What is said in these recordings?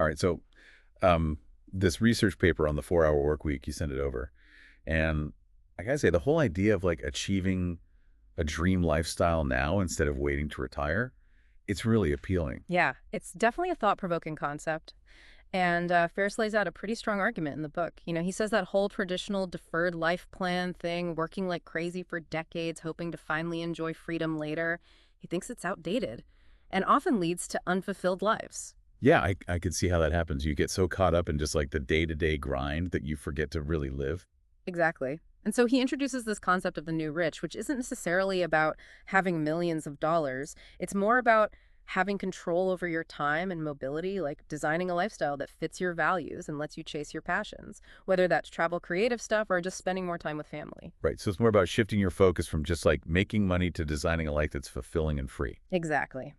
All right. So this research paper on the 4-hour work week, you sent it over. And I gotta say, the whole idea of like achieving a dream lifestyle now instead of waiting to retire, it's really appealing. Yeah, it's definitely a thought-provoking concept. And Ferriss lays out a pretty strong argument in the book. He says that whole traditional deferred life plan thing, working like crazy for decades, hoping to finally enjoy freedom later, he thinks it's outdated and often leads to unfulfilled lives. Yeah, I could see how that happens. You get so caught up in just like the day-to-day grind that you forget to really live. Exactly. And so he introduces this concept of the new rich, which isn't necessarily about having millions of dollars. It's more about having control over your time and mobility, like designing a lifestyle that fits your values and lets you chase your passions, whether that's travel creative stuff or just spending more time with family. Right. So it's more about shifting your focus from just like making money to designing a life that's fulfilling and free. Exactly.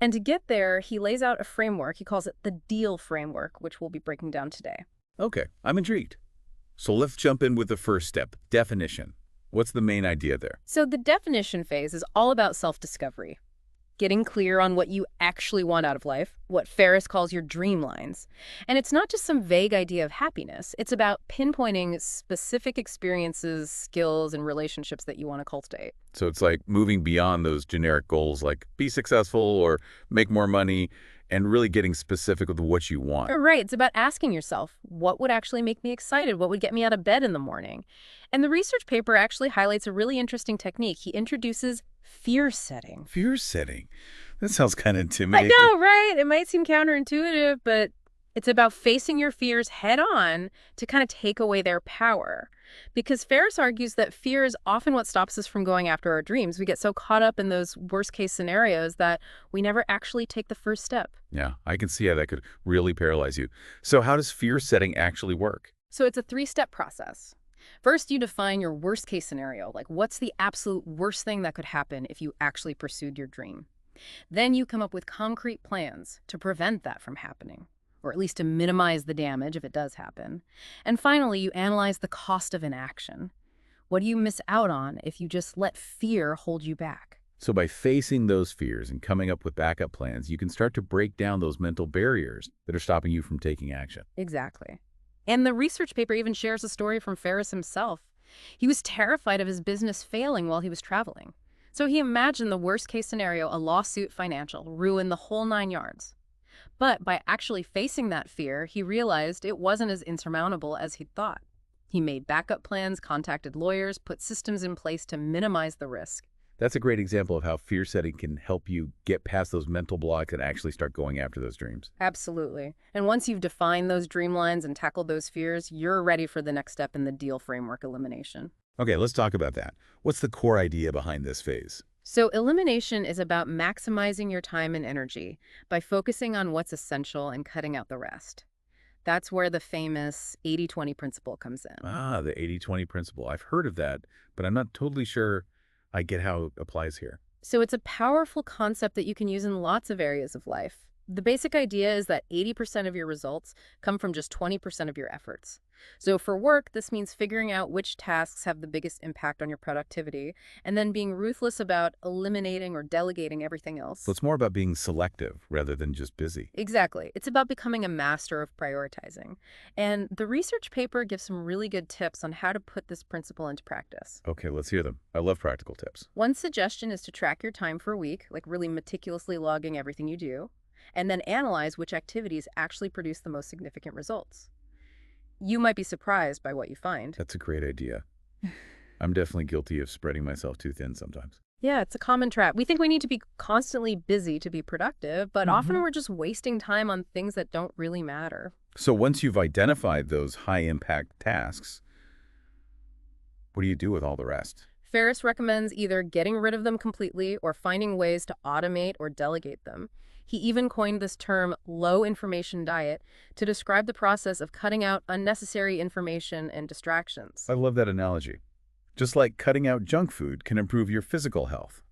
And to get there, he lays out a framework. He calls it the deal framework, which we'll be breaking down today. Okay, I'm intrigued. So let's jump in with the first step, definition. What's the main idea there? So the definition phase is all about self-discovery. Getting clear on what you actually want out of life, what Ferriss calls your dreamlines. And it's not just some vague idea of happiness. It's about pinpointing specific experiences, skills, and relationships that you want to cultivate. So it's like moving beyond those generic goals like be successful or make more money and really getting specific with what you want. Right. It's about asking yourself, what would actually make me excited? What would get me out of bed in the morning? And the research paper actually highlights a really interesting technique. He introduces fear setting. Fear setting. That sounds kind of I intimidating. know, right? It might seem counterintuitive, but it's about facing your fears head on to kind of take away their power. Because Ferriss argues that fear is often what stops us from going after our dreams. We get so caught up in those worst case scenarios that we never actually take the first step. Yeah, I can see how that could really paralyze you. So how does fear setting actually work? So it's a three-step process. First, you define your worst case scenario, like what's the absolute worst thing that could happen if you actually pursued your dream. Then you come up with concrete plans to prevent that from happening, or at least to minimize the damage if it does happen. And finally, you analyze the cost of inaction. What do you miss out on if you just let fear hold you back? So by facing those fears and coming up with backup plans, you can start to break down those mental barriers that are stopping you from taking action. Exactly. And the research paper even shares a story from Ferriss himself. He was terrified of his business failing while he was traveling. So he imagined the worst case scenario, a lawsuit, financial, ruin, the whole 9 yards. But by actually facing that fear, he realized it wasn't as insurmountable as he'd thought. He made backup plans, contacted lawyers, put systems in place to minimize the risk. That's a great example of how fear setting can help you get past those mental blocks and actually start going after those dreams. Absolutely. And once you've defined those dreamlines and tackled those fears, you're ready for the next step in the deal framework elimination. Okay, let's talk about that. What's the core idea behind this phase? So elimination is about maximizing your time and energy by focusing on what's essential and cutting out the rest. That's where the famous 80-20 principle comes in. Ah, the 80-20 principle. I've heard of that, but I'm not totally sure I get how it applies here. So it's a powerful concept that you can use in lots of areas of life. The basic idea is that 80% of your results come from just 20% of your efforts. So for work, this means figuring out which tasks have the biggest impact on your productivity, and then being ruthless about eliminating or delegating everything else. So it's more about being selective rather than just busy. Exactly. It's about becoming a master of prioritizing. And the research paper gives some really good tips on how to put this principle into practice. Okay, let's hear them. I love practical tips. One suggestion is to track your time for a week, like really meticulously logging everything you do, and then analyze which activities actually produce the most significant results. You might be surprised by what you find. That's a great idea. I'm definitely guilty of spreading myself too thin sometimes. Yeah, it's a common trap. We think we need to be constantly busy to be productive, but often we're just wasting time on things that don't really matter. So once you've identified those high-impact tasks, what do you do with all the rest? Ferriss recommends either getting rid of them completely or finding ways to automate or delegate them. He even coined this term low information diet to describe the process of cutting out unnecessary information and distractions. I love that analogy. Just like cutting out junk food can improve your physical health,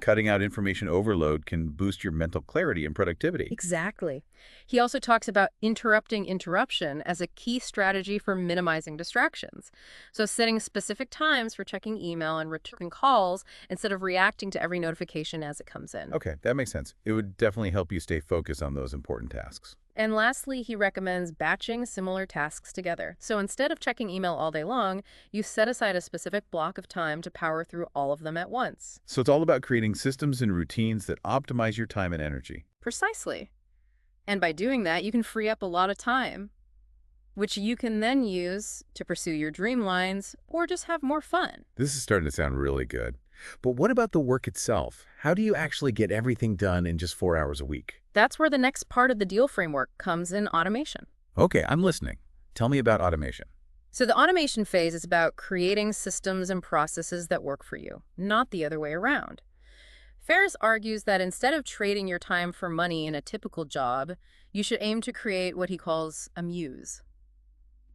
cutting out information overload can boost your mental clarity and productivity. Exactly. He also talks about interrupting interruption as a key strategy for minimizing distractions. So setting specific times for checking email and returning calls instead of reacting to every notification as it comes in. Okay, that makes sense. It would definitely help you stay focused on those important tasks. And lastly, he recommends batching similar tasks together. So instead of checking email all day long, you set aside a specific block of time to power through all of them at once. So it's all about creating systems and routines that optimize your time and energy. Precisely. And by doing that, you can free up a lot of time, which you can then use to pursue your dreamlines or just have more fun. This is starting to sound really good. But what about the work itself? How do you actually get everything done in just 4 hours a week? That's where the next part of the deal framework comes in: automation. Okay, I'm listening. Tell me about automation. So the automation phase is about creating systems and processes that work for you, not the other way around. Ferriss argues that instead of trading your time for money in a typical job, you should aim to create what he calls a muse,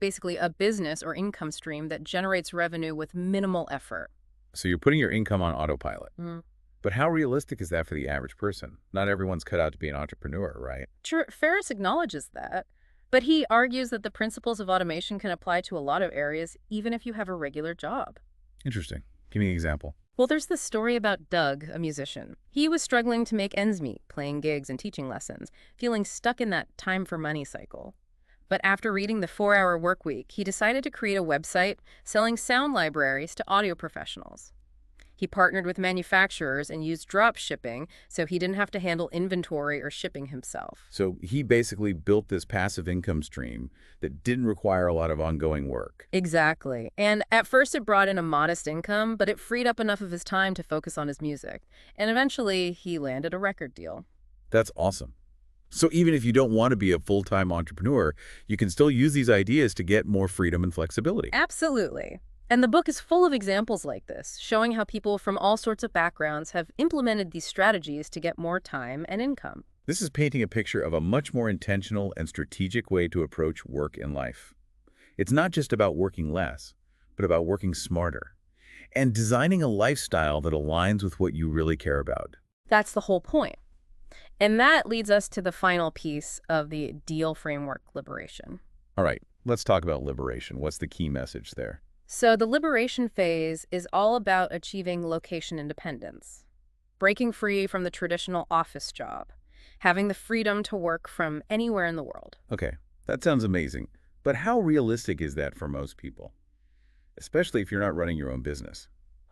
basically a business or income stream that generates revenue with minimal effort. So you're putting your income on autopilot. Mm. But how realistic is that for the average person? Not everyone's cut out to be an entrepreneur, right? Sure, Ferriss acknowledges that, but he argues that the principles of automation can apply to a lot of areas, even if you have a regular job. Interesting. Give me an example. Well, there's this story about Doug, a musician. He was struggling to make ends meet, playing gigs and teaching lessons, feeling stuck in that time for money cycle. But after reading the 4-Hour Workweek, he decided to create a website selling sound libraries to audio professionals. He partnered with manufacturers and used drop shipping, so he didn't have to handle inventory or shipping himself. So he basically built this passive income stream that didn't require a lot of ongoing work. Exactly. And at first it brought in a modest income, but it freed up enough of his time to focus on his music. And eventually he landed a record deal. That's awesome. So even if you don't want to be a full-time entrepreneur, you can still use these ideas to get more freedom and flexibility. Absolutely. And the book is full of examples like this, showing how people from all sorts of backgrounds have implemented these strategies to get more time and income. This is painting a picture of a much more intentional and strategic way to approach work in life. It's not just about working less, but about working smarter and designing a lifestyle that aligns with what you really care about. That's the whole point. And that leads us to the final piece of the deal framework: liberation. All right, let's talk about liberation. What's the key message there? So the liberation phase is all about achieving location independence, breaking free from the traditional office job, having the freedom to work from anywhere in the world. Okay, that sounds amazing. But how realistic is that for most people? Especially if you're not running your own business.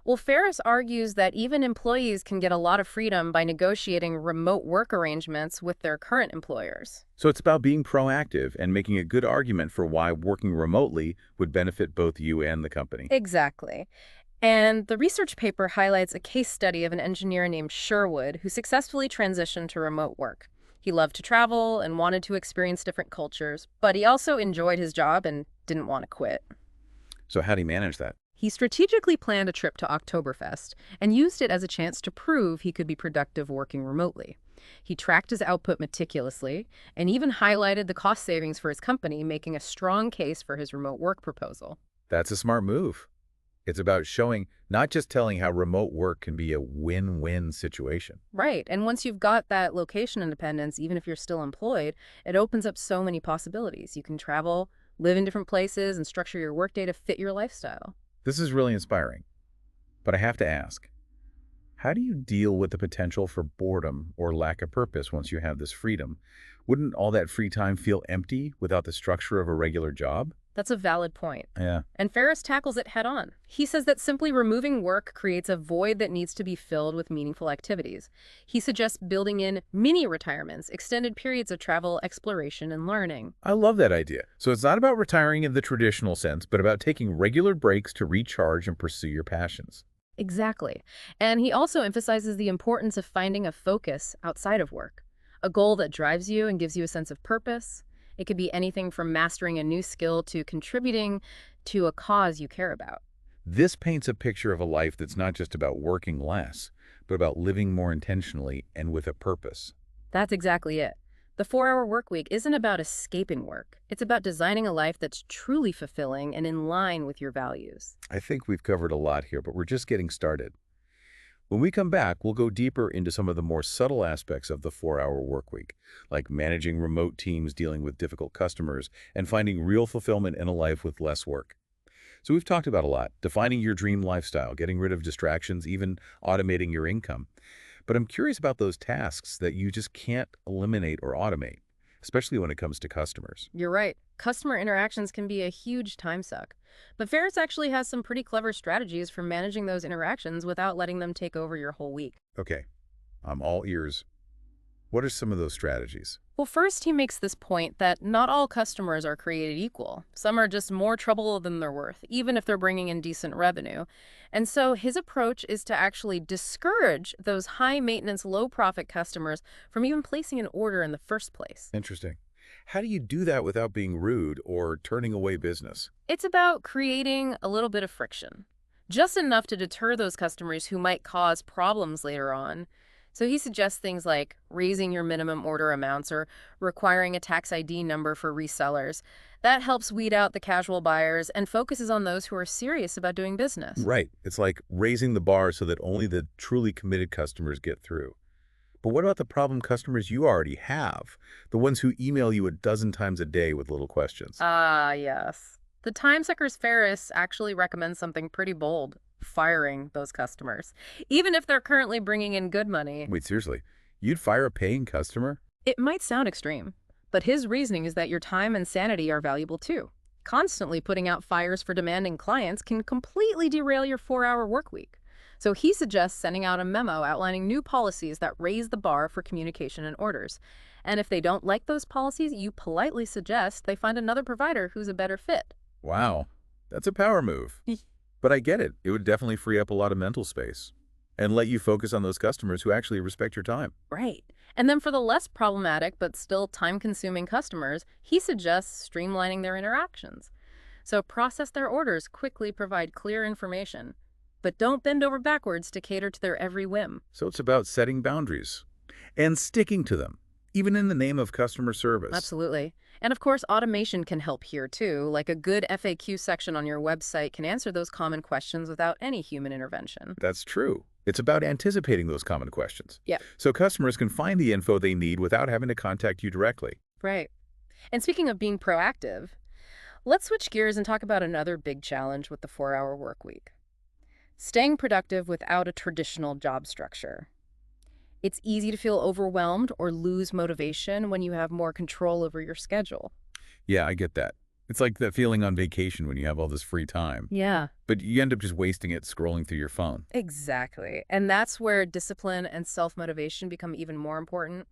Well, Ferriss argues that even employees can get a lot of freedom by negotiating remote work arrangements with their current employers. So it's about being proactive and making a good argument for why working remotely would benefit both you and the company. Exactly. And the research paper highlights a case study of an engineer named Sherwood who successfully transitioned to remote work. He loved to travel and wanted to experience different cultures, but he also enjoyed his job and didn't want to quit. So how do you manage that? He strategically planned a trip to Oktoberfest and used it as a chance to prove he could be productive working remotely. He tracked his output meticulously and even highlighted the cost savings for his company, making a strong case for his remote work proposal. That's a smart move. It's about showing, not just telling how remote work can be a win-win situation. Right. And once you've got that location independence, even if you're still employed, it opens up so many possibilities. You can travel, live in different places, and structure your workday to fit your lifestyle. This is really inspiring. But I have to ask, how do you deal with the potential for boredom or lack of purpose once you have this freedom? Wouldn't all that free time feel empty without the structure of a regular job? That's a valid point. Yeah. And Ferriss tackles it head on. He says that simply removing work creates a void that needs to be filled with meaningful activities. He suggests building in mini retirements, extended periods of travel, exploration, and learning. I love that idea. So it's not about retiring in the traditional sense, but about taking regular breaks to recharge and pursue your passions. Exactly. And he also emphasizes the importance of finding a focus outside of work, a goal that drives you and gives you a sense of purpose. It could be anything from mastering a new skill to contributing to a cause you care about. This paints a picture of a life that's not just about working less, but about living more intentionally and with a purpose. That's exactly it. The 4-Hour Workweek isn't about escaping work. It's about designing a life that's truly fulfilling and in line with your values. I think we've covered a lot here, but we're just getting started. When we come back, we'll go deeper into some of the more subtle aspects of the 4-Hour Workweek, like managing remote teams, dealing with difficult customers, and finding real fulfillment in a life with less work. So we've talked about a lot: defining your dream lifestyle, getting rid of distractions, even automating your income. But I'm curious about those tasks that you just can't eliminate or automate. especially when it comes to customers. You're right. Customer interactions can be a huge time suck. But Ferriss actually has some pretty clever strategies for managing those interactions without letting them take over your whole week. Okay, I'm all ears. What are some of those strategies? Well, first, he makes this point that not all customers are created equal. Some are just more trouble than they're worth, even if they're bringing in decent revenue. And so his approach is to actually discourage those high-maintenance, low-profit customers from even placing an order in the first place. Interesting. How do you do that without being rude or turning away business? It's about creating a little bit of friction, just enough to deter those customers who might cause problems later on. So he suggests things like raising your minimum order amounts or requiring a tax ID number for resellers. That helps weed out the casual buyers and focuses on those who are serious about doing business. Right. It's like raising the bar so that only the truly committed customers get through. But what about the problem customers you already have? The ones who email you a dozen times a day with little questions. Ah, yes. The time sucker's Ferriss actually recommends something pretty bold: firing those customers, even if they're currently bringing in good money. Wait, seriously? You'd fire a paying customer? It might sound extreme, but his reasoning is that your time and sanity are valuable too. Constantly putting out fires for demanding clients can completely derail your 4-hour work week. So he suggests sending out a memo outlining new policies that raise the bar for communication and orders. And if they don't like those policies, you politely suggest they find another provider who's a better fit. Wow, that's a power move. But I get it. It would definitely free up a lot of mental space and let you focus on those customers who actually respect your time. Right. And then for the less problematic but still time-consuming customers, he suggests streamlining their interactions. So process their orders, quickly provide clear information, but don't bend over backwards to cater to their every whim. So it's about setting boundaries and sticking to them, even in the name of customer service. Absolutely. And of course, automation can help here too. Like a good FAQ section on your website can answer those common questions without any human intervention. That's true. It's about anticipating those common questions. Yeah. So customers can find the info they need without having to contact you directly. Right. And speaking of being proactive, let's switch gears and talk about another big challenge with the 4-hour work week: staying productive without a traditional job structure. It's easy to feel overwhelmed or lose motivation when you have more control over your schedule. Yeah, I get that. It's like that feeling on vacation when you have all this free time, Yeah, but you end up just wasting it scrolling through your phone. exactly. And that's where discipline and self-motivation become even more important.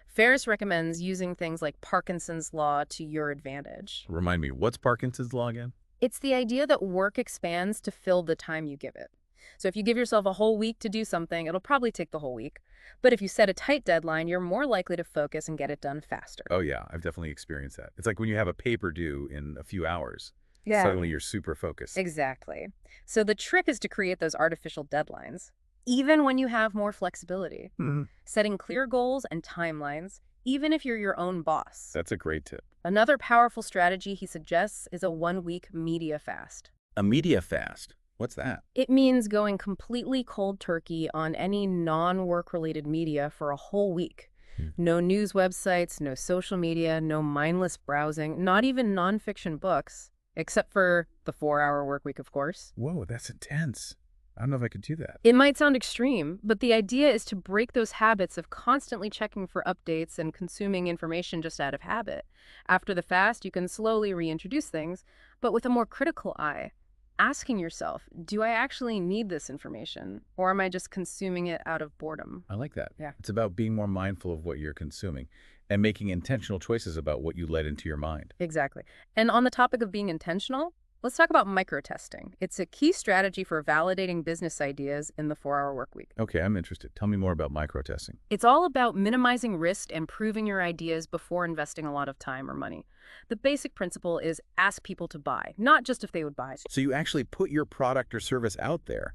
Ferriss recommends using things like Parkinson's law to your advantage. Remind me, what's Parkinson's law again? It's the idea that work expands to fill the time you give it. So if you give yourself a whole week to do something, it'll probably take the whole week. But if you set a tight deadline, you're more likely to focus and get it done faster. Oh yeah, I've definitely experienced that. It's like when you have a paper due in a few hours, Yeah. suddenly you're super focused. Exactly. So the trick is to create those artificial deadlines, even when you have more flexibility. Mhm. Setting clear goals and timelines, even if you're your own boss. That's a great tip. Another powerful strategy he suggests is a 1-week media fast. A media fast. What's that? It means going completely cold turkey on any non-work related media for a whole week. No news websites, no social media, no mindless browsing, not even nonfiction books, except for the 4-hour work week, of course. Whoa, that's intense. I don't know if I could do that. It might sound extreme, but the idea is to break those habits of constantly checking for updates and consuming information just out of habit. After the fast, you can slowly reintroduce things, but with a more critical eye, asking yourself, do I actually need this information, or am I just consuming it out of boredom? I like that. Yeah. It's about being more mindful of what you're consuming and making intentional choices about what you let into your mind. Exactly. And on the topic of being intentional, let's talk about microtesting. It's a key strategy for validating business ideas in the 4-hour work week. Okay, I'm interested. Tell me more about microtesting. It's all about minimizing risk and proving your ideas before investing a lot of time or money. The basic principle is ask people to buy, not just if they would buy. So you actually put your product or service out there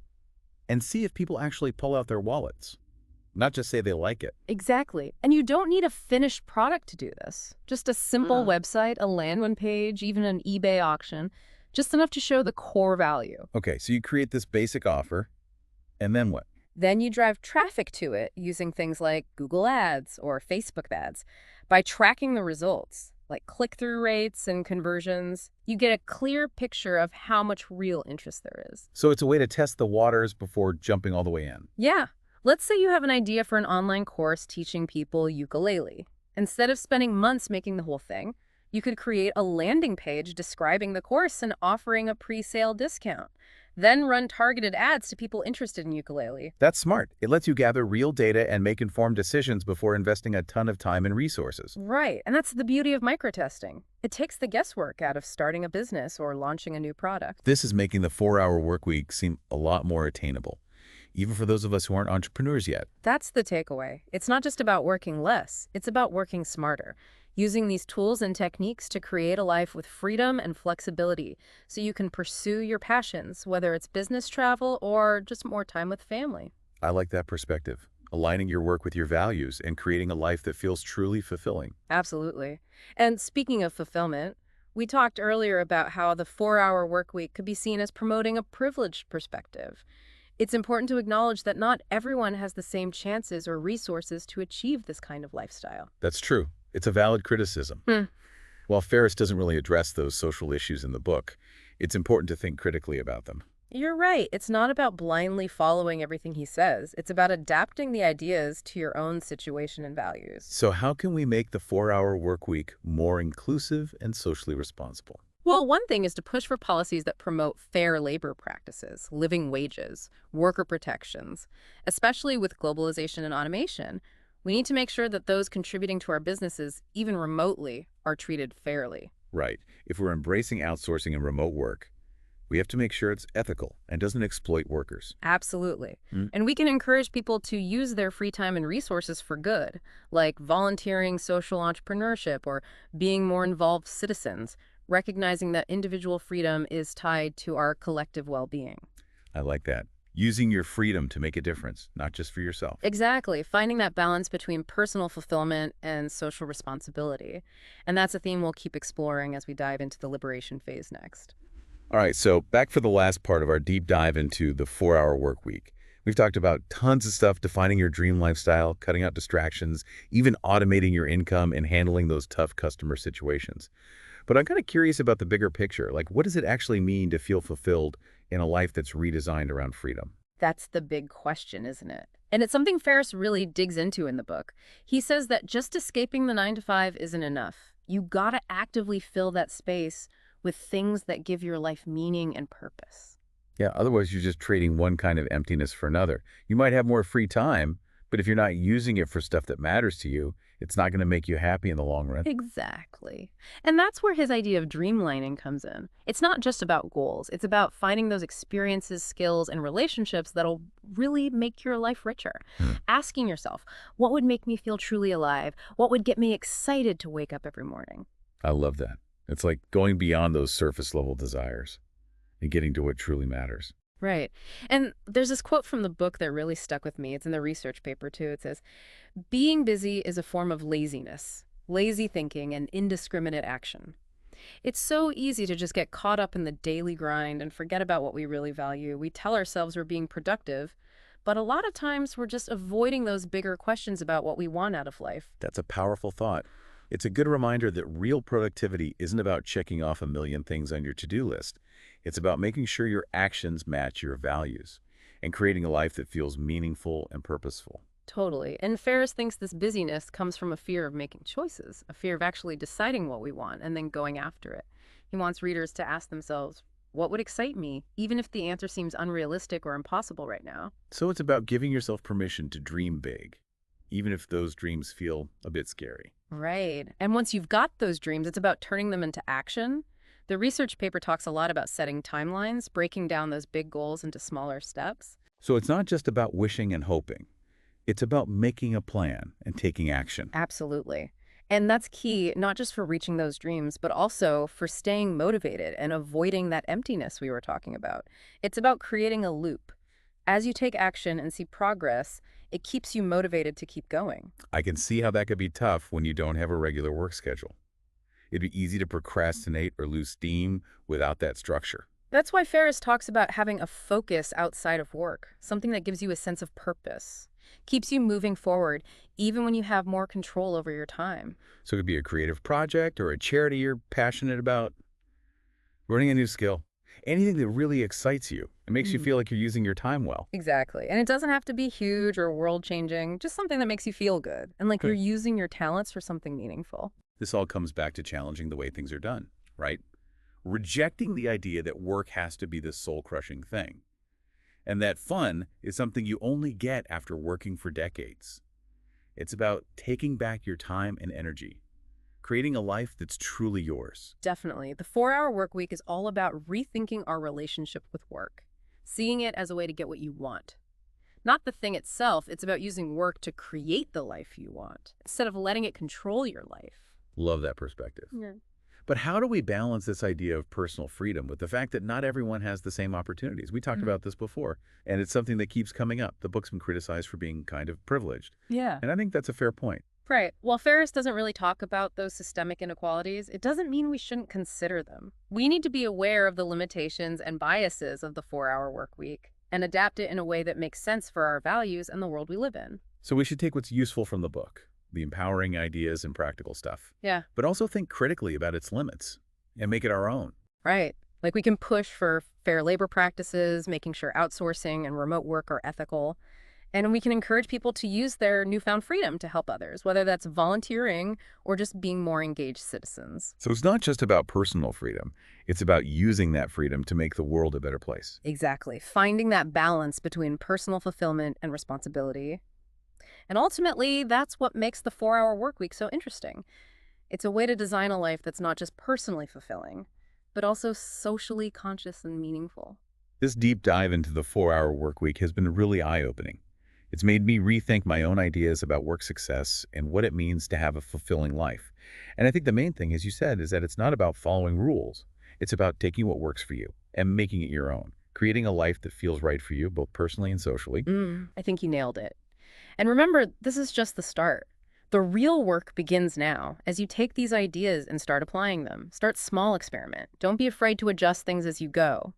and see if people actually pull out their wallets, not just say they like it. Exactly. And you don't need a finished product to do this. Just a simple website, a landing page, even an eBay auction, just enough to show the core value. Okay, so you create this basic offer, and then what? Then you drive traffic to it using things like Google Ads or Facebook ads. By tracking the results, like click-through rates and conversions, you get a clear picture of how much real interest there is. So it's a way to test the waters before jumping all the way in. Yeah. Let's say you have an idea for an online course teaching people ukulele. Instead of spending months making the whole thing, you could create a landing page describing the course and offering a pre-sale discount. Then run targeted ads to people interested in ukulele. That's smart. It lets you gather real data and make informed decisions before investing a ton of time and resources. Right, and that's the beauty of microtesting. It takes the guesswork out of starting a business or launching a new product. This is making the 4-hour work week seem a lot more attainable, even for those of us who aren't entrepreneurs yet. That's the takeaway. It's not just about working less, it's about working smarter, using these tools and techniques to create a life with freedom and flexibility so you can pursue your passions, whether it's business travel or just more time with family. I like that perspective, aligning your work with your values and creating a life that feels truly fulfilling. Absolutely. And speaking of fulfillment, we talked earlier about how the 4-hour work week could be seen as promoting a privileged perspective. It's important to acknowledge that not everyone has the same chances or resources to achieve this kind of lifestyle. That's true. It's a valid criticism. Hmm. While Ferriss doesn't really address those social issues in the book, it's important to think critically about them. You're right. It's not about blindly following everything he says. It's about adapting the ideas to your own situation and values. So how can we make the 4-hour work week more inclusive and socially responsible? Well, one thing is to push for policies that promote fair labor practices, living wages, worker protections, especially with globalization and automation. We need to make sure that those contributing to our businesses, even remotely, are treated fairly. Right. If we're embracing outsourcing and remote work, we have to make sure it's ethical and doesn't exploit workers. Absolutely. Mm. And we can encourage people to use their free time and resources for good, like volunteering, social entrepreneurship, or being more involved citizens, recognizing that individual freedom is tied to our collective well-being. I like that. Using your freedom to make a difference, not just for yourself. Exactly. Finding that balance between personal fulfillment and social responsibility. And that's a theme we'll keep exploring as we dive into the liberation phase next. All right, so back for the last part of our deep dive into the 4-hour work week. We've talked about tons of stuff, defining your dream lifestyle, cutting out distractions, even automating your income and handling those tough customer situations. But I'm kind of curious about the bigger picture. Like, what does it actually mean to feel fulfilled in a life that's redesigned around freedom? That's the big question, isn't it? And it's something Ferriss really digs into in the book. He says that just escaping the 9 to 5 isn't enough. You gotta actively fill that space with things that give your life meaning and purpose. Yeah, otherwise you're just trading one kind of emptiness for another. You might have more free time, but if you're not using it for stuff that matters to you, it's not going to make you happy in the long run. Exactly. And that's where his idea of dreamlining comes in. It's not just about goals. It's about finding those experiences, skills, and relationships that'll really make your life richer. Asking yourself, what would make me feel truly alive? What would get me excited to wake up every morning? I love that. It's like going beyond those surface level desires and getting to what truly matters. Right. And there's this quote from the book that really stuck with me. It's in the research paper, too. It says, being busy is a form of laziness, lazy thinking, and indiscriminate action. It's so easy to just get caught up in the daily grind and forget about what we really value. We tell ourselves we're being productive, but a lot of times we're just avoiding those bigger questions about what we want out of life. That's a powerful thought. It's a good reminder that real productivity isn't about checking off a million things on your to-do list. It's about making sure your actions match your values and creating a life that feels meaningful and purposeful. Totally. And Ferriss thinks this busyness comes from a fear of making choices, a fear of actually deciding what we want and then going after it. He wants readers to ask themselves, what would excite me, even if the answer seems unrealistic or impossible right now? So it's about giving yourself permission to dream big, even if those dreams feel a bit scary. Right. And once you've got those dreams, it's about turning them into action. The research paper talks a lot about setting timelines, breaking down those big goals into smaller steps. So it's not just about wishing and hoping. It's about making a plan and taking action. Absolutely. And that's key, not just for reaching those dreams, but also for staying motivated and avoiding that emptiness we were talking about. It's about creating a loop. As you take action and see progress, it keeps you motivated to keep going. I can see how that could be tough when you don't have a regular work schedule. It'd be easy to procrastinate or lose steam without that structure. That's why Ferriss talks about having a focus outside of work, something that gives you a sense of purpose, keeps you moving forward, even when you have more control over your time. So it could be a creative project or a charity you're passionate about, learning a new skill, Anything that really excites you. It makes you feel like you're using your time well. Exactly. And it doesn't have to be huge or world-changing, just something that makes you feel good and like you're Good. using your talents for something meaningful. This all comes back to challenging the way things are done, right? Rejecting the idea that work has to be this soul-crushing thing, and that fun is something you only get after working for decades. It's about taking back your time and energy, creating a life that's truly yours. Definitely. The 4-hour work week is all about rethinking our relationship with work, seeing it as a way to get what you want. Not the thing itself, it's about using work to create the life you want, instead of letting it control your life. Love that perspective. Yeah. But how do we balance this idea of personal freedom with the fact that not everyone has the same opportunities? We talked about this before, and it's something that keeps coming up. The book's been criticized for being kind of privileged, Yeah. and I think that's a fair point. Right. While Ferriss doesn't really talk about those systemic inequalities, it doesn't mean we shouldn't consider them. We need to be aware of the limitations and biases of the 4-hour work week and adapt it in a way that makes sense for our values and the world we live in. So we should take what's useful from the book, the empowering ideas and practical stuff, Yeah. but also think critically about its limits and make it our own. Right. Like we can push for fair labor practices, making sure outsourcing and remote work are ethical. And we can encourage people to use their newfound freedom to help others, whether that's volunteering or just being more engaged citizens. So it's not just about personal freedom. It's about using that freedom to make the world a better place. Exactly. Finding that balance between personal fulfillment and responsibility. And ultimately, that's what makes the 4-hour work week so interesting. It's a way to design a life that's not just personally fulfilling, but also socially conscious and meaningful. This deep dive into the 4-hour work week has been really eye-opening. It's made me rethink my own ideas about work success and what it means to have a fulfilling life. And I think the main thing, as you said, is that it's not about following rules. It's about taking what works for you and making it your own, creating a life that feels right for you, both personally and socially. I think you nailed it. And remember, this is just the start. The real work begins now, as you take these ideas and start applying them. Start small, experiment. Don't be afraid to adjust things as you go.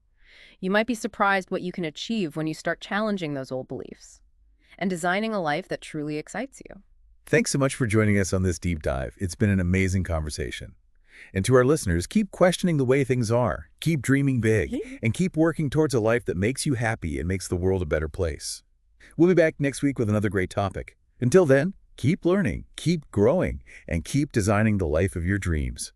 You might be surprised what you can achieve when you start challenging those old beliefs and designing a life that truly excites you. Thanks so much for joining us on this deep dive. It's been an amazing conversation. And to our listeners, keep questioning the way things are, keep dreaming big, and keep working towards a life that makes you happy and makes the world a better place. We'll be back next week with another great topic. Until then, keep learning, keep growing, and keep designing the life of your dreams.